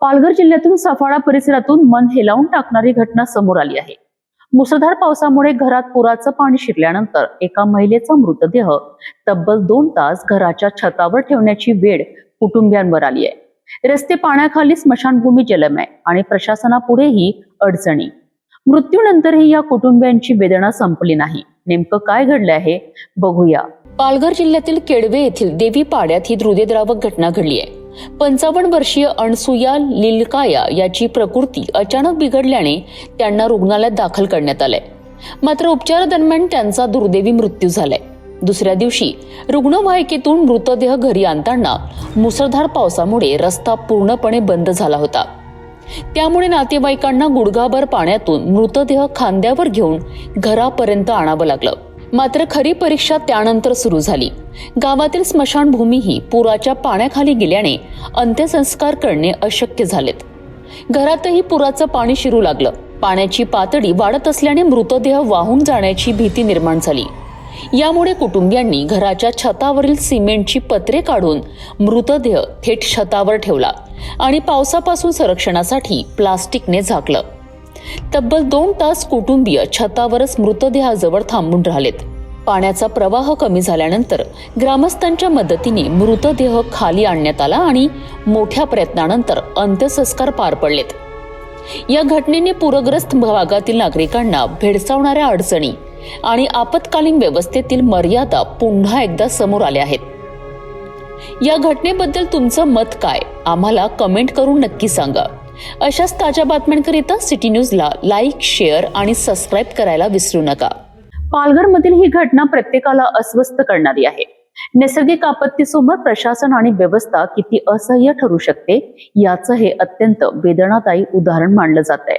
पालघर जिल्ह्यातून सफाळा परिसरातून मन हेलावून टाकणारी घटना समोर आली आहे। मुसळधार पावसामुळे घरात पुराचं पाणी शिरल्यानंतर एका महिलेचा मृतदेह तब्बल 2 तास घराच्या छतावर ठेवण्याची वेळ कुटुंबियांवर आली आहे। रस्ते पाण्याखाली, स्मशानभूमी जलमय आणि प्रशासनापुढेही अडचणी। मृत्यूनंतरही या कुटुंबियांची वेदना संपली नाही। नेमकं काय घडलं आहे बघूया। पालघर जिल्ह्यातील केडवे येथील देवी पाड्यात ही हृदयद्रावक घटना घडली आहे। 55 वर्षीय अनसुया लिलकाया याची प्रकृती अचानक बिघडल्याने त्यांना रुग्णालयात दाखल करण्यात आलंय। मात्र उपचारादरम्यान त्यांचा दुर्दैवी मृत्यू झालाय। दुसऱ्या दिवशी रुग्णवाहिकेतून मृतदेह घरी आणताना मुसळधार पावसामुळे रस्ता पूर्णपणे बंद झाला होता। त्यामुळे नातेवाईकांना गुडघाभर पाण्यातून मृतदेह खांद्यावर घेऊन घरापर्यंत आणावं लागलं। मात्र खरी परीक्षा त्यानंतर सुरू झाली। गावातील स्मशानभूमीही पुराच्या पाण्याखाली गेल्याने अंत्यसंस्कार करणे अशक्य झालेत। घरातही पुराचं पाणी शिरू लागलं। पाण्याची पातळी वाढत असल्याने मृतदेह वाहून जाण्याची भीती निर्माण झाली। यामुळे कुटुंबियांनी घराच्या छतावरील सिमेंटची पत्रे काढून मृतदेह थेट छतावर ठेवला आणि पावसापासून संरक्षणासाठी प्लास्टिकने झाकलं। तब्बल 2 तास कुटुंबीय छतावरच मृतदेहाजवळ थांबून राहिलेत। पाण्याचा प्रवाह कमी झाल्यानंतर ग्रामस्थांच्या मदतीने मृतदेह खाली आणण्यात आला आणि मोठ्या प्रयत्नानंतर अंत्यसंस्कार पार पडलेत। या घटनेने पूरग्रस्त भागातील नागरिकांना भेडसावणाऱ्या अडचणी आणि आपत्कालीन व्यवस्थेतील मर्यादा पुन्हा एकदा समोर आल्या आहेत। या घटनेबद्दल तुमचं मत काय, आम्हाला कमेंट करून नक्की सांगा। अशाच ताज्या बातम्यांकरिता सिटी न्यूजला लाईक, शेअर आणि सबस्क्राईब करायला विसरू नका। पालघरमधील ही घटना प्रत्येकाला अस्वस्थ करणारी आहे। नैसर्गिक आपत्तीसमोर प्रशासन आणि व्यवस्था किती असह्य ठरू शकते याचं हे अत्यंत वेदनादायी उदाहरण मानलं जात आहे।